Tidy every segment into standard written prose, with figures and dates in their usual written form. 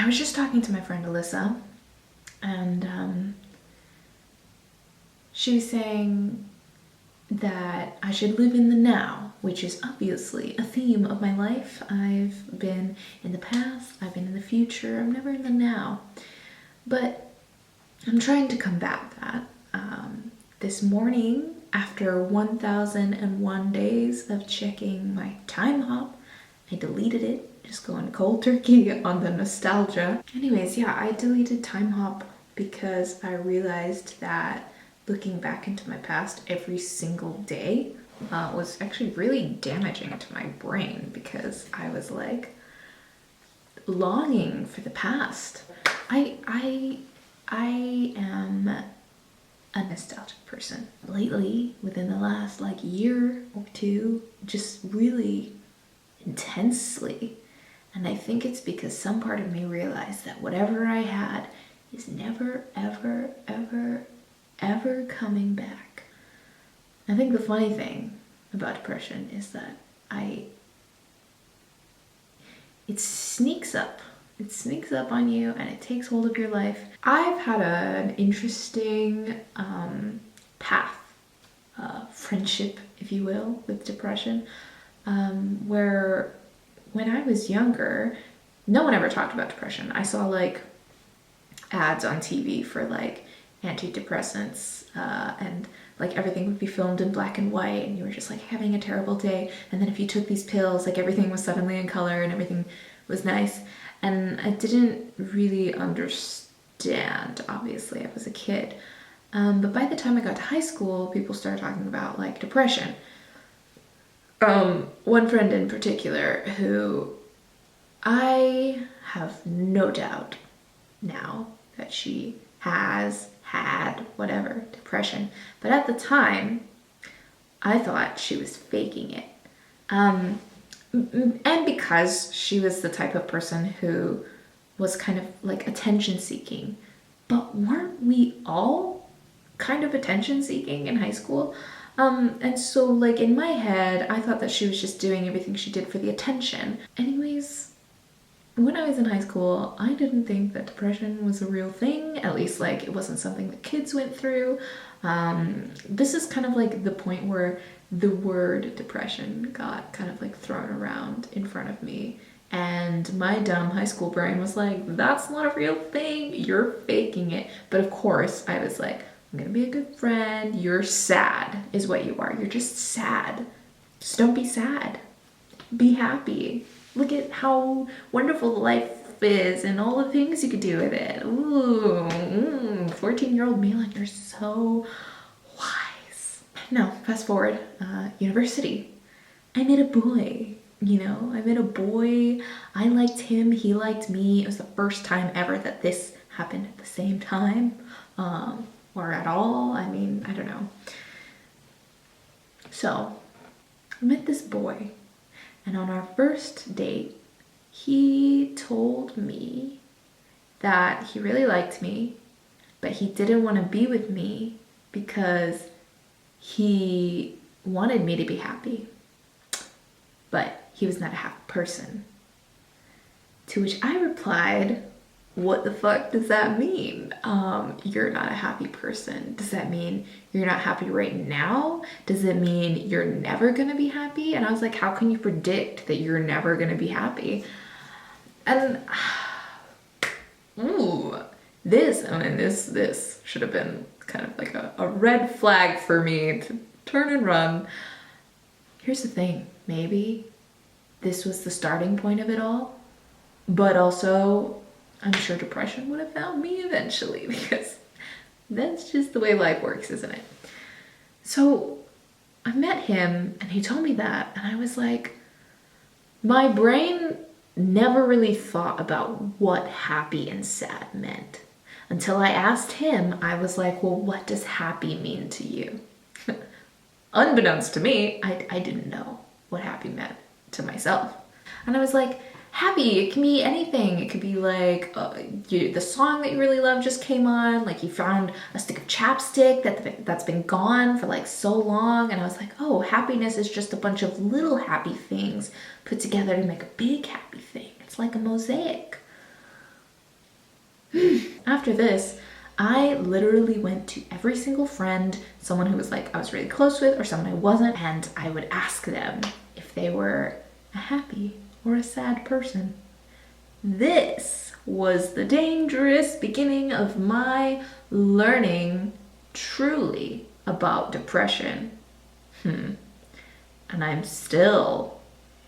was just talking to my friend Alyssa, and she was saying that I should live in the now, which is obviously a theme of my life. I've been in the past, I've been in the future, I'm never in the now. But I'm trying to combat that. This morning, after 1001 days of checking my time hop, I deleted it, just going cold turkey on the nostalgia. Anyways, yeah, I deleted time hop because I realized that looking back into my past every single day was actually really damaging to my brain, because I was like longing for the past. I am a nostalgic person. Lately, within the last like year or two, just really intensely. And I think it's because some part of me realized that whatever I had is never, ever, ever, ever coming back. I think the funny thing about depression is that it sneaks up. It sneaks up on you and it takes hold of your life. I've had an interesting path, friendship, if you will, with depression, where when I was younger, no one ever talked about depression. I saw like ads on TV for like antidepressants, and like everything would be filmed in black and white, and you were just like having a terrible day, and then if you took these pills, like everything was suddenly in color and everything was nice. And I didn't really understand, obviously, I was a kid. But by the time I got to high school, people started talking about like depression. One friend in particular who I have no doubt now that she has had whatever depression, but at the time I thought she was faking it. And because she was the type of person who was kind of like attention seeking. But weren't we all kind of attention seeking in high school? And so like in my head, I thought that she was just doing everything she did for the attention. Anyways, when I was in high school, I didn't think that depression was a real thing. At least like it wasn't something that kids went through. This is kind of like the point where the word depression got kind of like thrown around in front of me, and my dumb high school brain was like, that's not a real thing, you're faking it. But of course I was like, I'm gonna be a good friend, you're sad is what you are, you're just sad. Just don't be sad, be happy, look at how wonderful life is and all the things you could do with it. Ooh, 14-year-old me, like, you're so wise. No, fast forward, university. I met a boy, you know, I met a boy. I liked him, he liked me. It was the first time ever that this happened at the same time, or at all. I mean, I don't know. So, I met this boy, and on our first date, he told me that he really liked me, but he didn't want to be with me because he wanted me to be happy, but he was not a happy person. To which I replied, what the fuck does that mean? You're not a happy person. Does that mean you're not happy right now? Does it mean you're never gonna be happy? And I was like, how can you predict that you're never gonna be happy? And this should have been kind of like a red flag for me to turn and run. Here's the thing, maybe this was the starting point of it all, but also I'm sure depression would have found me eventually, because that's just the way life works, isn't it? So I met him and he told me that, and I was like, my brain never really thought about what happy and sad meant. Until I asked him, I was like, well, what does happy mean to you? Unbeknownst to me, I didn't know what happy meant to myself. And I was like, happy, it can be anything. It could be like the song that you really love just came on, like you found a stick of chapstick that's been gone for like so long, and I was like, oh, happiness is just a bunch of little happy things put together to make a big happy thing. It's like a mosaic. after this, I literally went to every single friend, someone who was like I was really close with or someone I wasn't, and I would ask them if they were a happy or a sad person. This was the dangerous beginning of my learning truly about depression. And I'm still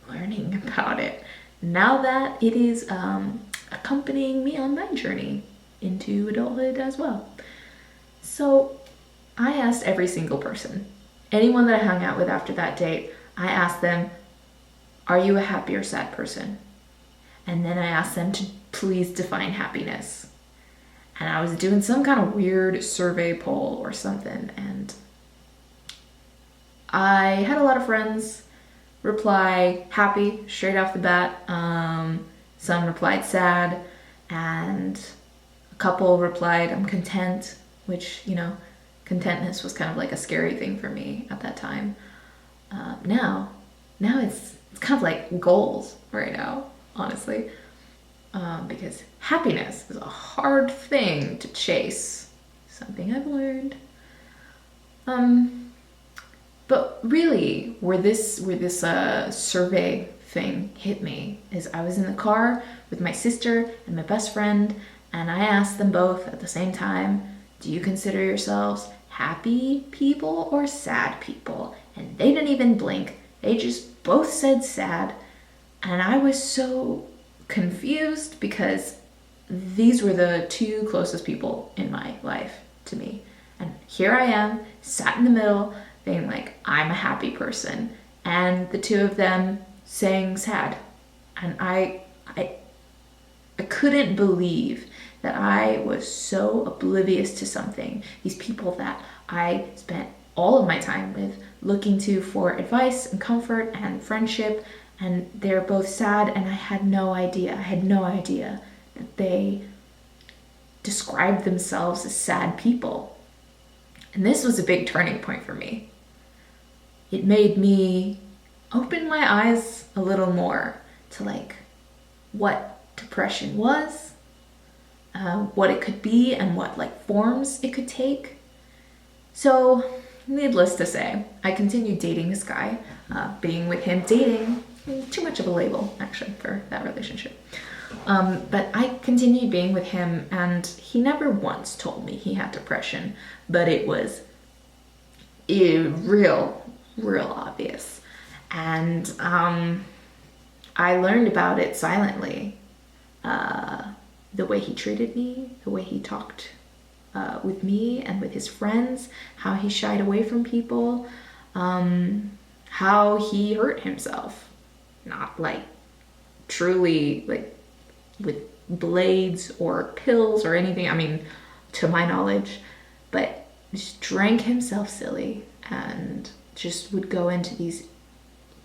learning about it now that it is accompanying me on my journey into adulthood as well. So I asked every single person, anyone that I hung out with after that date, I asked them, are you a happy or sad person? And then I asked them to please define happiness. And I was doing some kind of weird survey poll or something, and I had a lot of friends reply happy straight off the bat. Some replied sad, and a couple replied I'm content, which, you know, contentness was kind of like a scary thing for me at that time. Now it's kind of like goals right now, honestly, because happiness is a hard thing to chase, something I've learned. But really, where this survey thing hit me is I was in the car with my sister and my best friend, and I asked them both at the same time, do you consider yourselves happy people or sad people? And they didn't even blink. They just both said sad. And I was so confused because these were the two closest people in my life to me. And here I am, sat in the middle, being like, I'm a happy person. And the two of them saying sad. And I couldn't believe that I was so oblivious to something. These people that I spent all of my time with, looking to for advice and comfort and friendship, and they're both sad, and I had no idea that they described themselves as sad people. And this was a big turning point for me. It made me open my eyes a little more to like what depression was, what it could be, and what like forms it could take. So needless to say, I continued dating this guy, being with him, dating, too much of a label actually for that relationship. But I continued being with him, and he never once told me he had depression, but it was real obvious. And I learned about it silently. The way he treated me, the way he talked with me and with his friends, how he shied away from people, how he hurt himself. Not like truly like with blades or pills or anything, I mean, to my knowledge, but just drank himself silly and just would go into these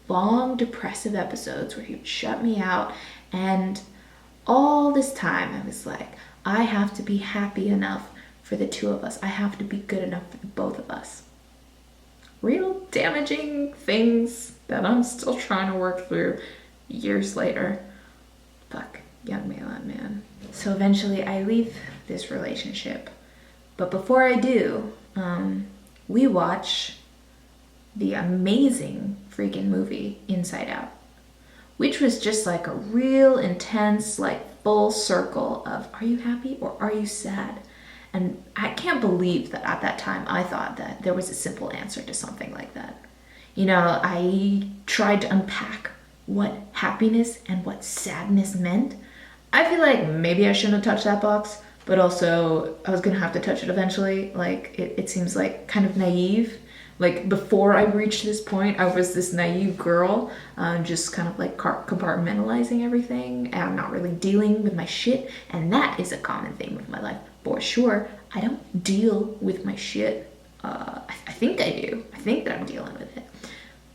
long depressive episodes where he would shut me out. And all this time I was like, I have to be happy enough for the two of us. I have to be good enough for the both of us. Real damaging things that I'm still trying to work through years later. Fuck, young Malin, man. So eventually I leave this relationship. But before I do, we watch the amazing freaking movie Inside Out, which was just like a real intense, like full circle of, are you happy or are you sad? And I can't believe that at that time I thought that there was a simple answer to something like that. You know, I tried to unpack what happiness and what sadness meant. I feel like maybe I shouldn't have touched that box, but also I was gonna have to touch it eventually. Like, it seems like kind of naive. Like, before I reached this point, I was this naive girl, just kind of like compartmentalizing everything, and I'm not really dealing with my shit, and that is a common thing with my life. For sure, I don't deal with my shit. I think I do. I think that I'm dealing with it.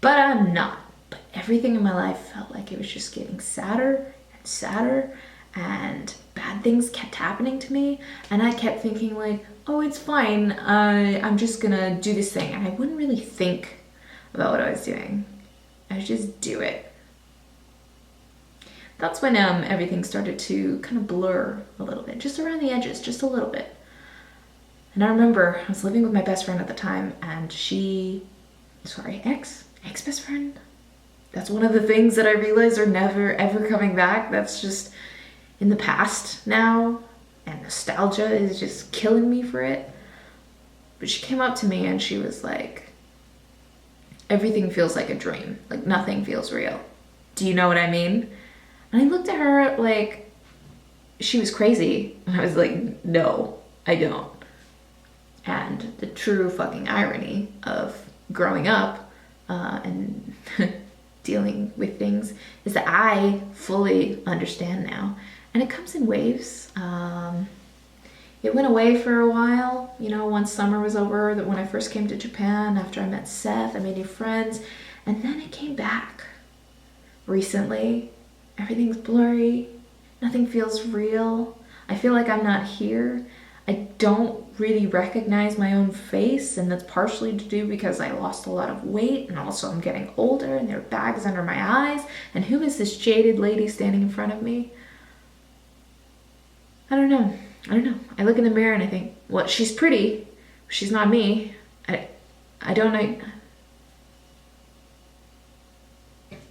But I'm not. But everything in my life felt like it was just getting sadder and sadder, and bad things kept happening to me, and I kept thinking like, oh, it's fine, I'm just gonna do this thing. And I wouldn't really think about what I was doing. I would just do it. that's when everything started to kind of blur a little bit, just around the edges, just a little bit. And I remember I was living with my best friend at the time, and ex-best friend. That's one of the things that I realized are never ever coming back. That's just in the past now, and nostalgia is just killing me for it. But she came up to me and she was like, everything feels like a dream. Like nothing feels real. Do you know what I mean? And I looked at her like she was crazy. And I was like, no, I don't. And the true fucking irony of growing up and dealing with things is that I fully understand now. And it comes in waves. It went away for a while, you know, once summer was over, that when I first came to Japan, after I met Seth, I made new friends, and then it came back. Recently, everything's blurry, nothing feels real. I feel like I'm not here. I don't really recognize my own face, and that's partially to do because I lost a lot of weight, and also I'm getting older, and there are bags under my eyes, and who is this jaded lady standing in front of me? I don't know. I look in the mirror and I think, well, she's pretty. She's not me. I don't know.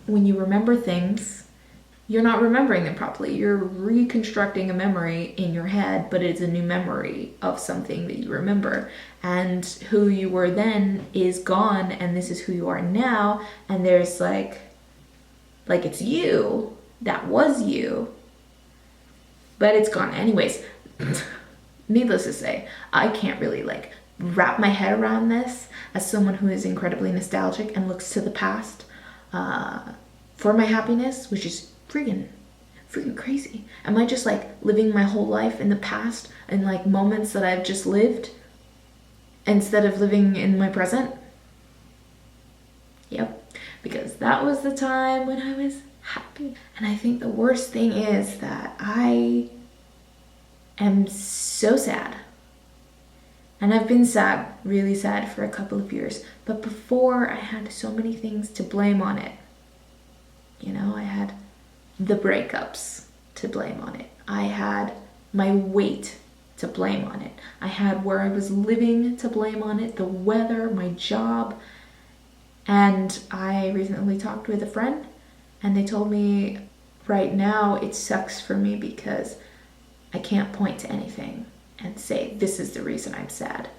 When you remember things, you're not remembering them properly. You're reconstructing a memory in your head, but it's a new memory of something that you remember. And who you were then is gone, and this is who you are now. And there's like it's you. That was you. But it's gone. Anyways, needless to say, I can't really wrap my head around this as someone who is incredibly nostalgic and looks to the past for my happiness, which is freaking crazy. Am I just living my whole life in the past and moments that I've just lived instead of living in my present? Yep, because that was the time when I was happy. And I think the worst thing is that I am so sad. And I've been sad, really sad for a couple of years. But before, I had so many things to blame on it. You know, I had the breakups to blame on it. I had my weight to blame on it. I had where I was living to blame on it, the weather, my job. And I recently talked with a friend, and they told me right now it sucks for me because I can't point to anything and say, this is the reason I'm sad.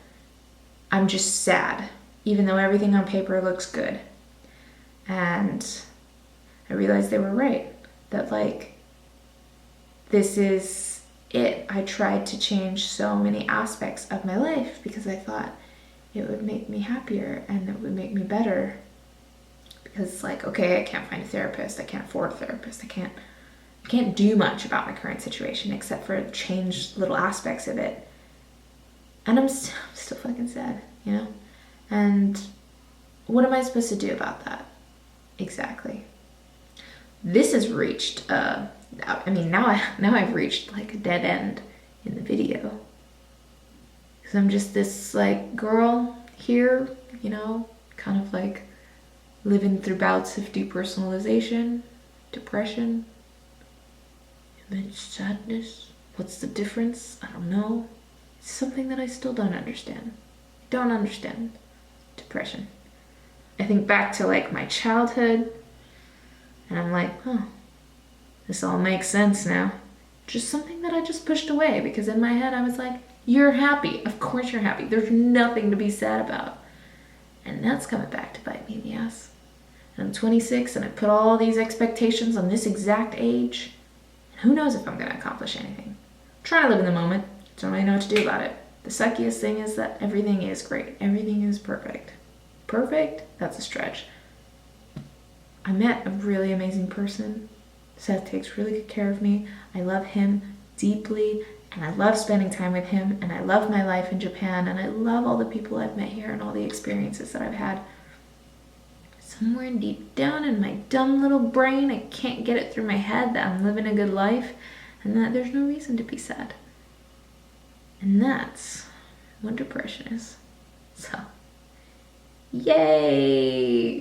I'm just sad, even though everything on paper looks good. And I realized they were right, that this is it. I tried to change so many aspects of my life because I thought it would make me happier and it would make me better. Because it's okay, I can't find a therapist, I can't afford a therapist, I can't do much about my current situation except for change little aspects of it. And I'm still fucking sad, you know? And what am I supposed to do about that? Exactly. This has reached, now I've reached a dead end in the video. Because I'm just this girl here, you know, kind of living through bouts of depersonalization, depression, immense sadness. What's the difference? I don't know. It's something that I still don't understand. Don't understand depression. I think back to my childhood, and I'm oh, this all makes sense now. Just something that I just pushed away because in my head I was you're happy. Of course you're happy. There's nothing to be sad about. And that's coming back to bite me in the ass. And I'm 26 and I put all these expectations on this exact age. And who knows if I'm going to accomplish anything. I'm trying to live in the moment. Don't really know what to do about it. The suckiest thing is that everything is great. Everything is perfect. Perfect? That's a stretch. I met a really amazing person. Seth takes really good care of me. I love him deeply. And I love spending time with him. And I love my life in Japan. And I love all the people I've met here and all the experiences that I've had. Somewhere deep down in my dumb little brain, I can't get it through my head that I'm living a good life and that there's no reason to be sad. And that's what depression is. So, yay!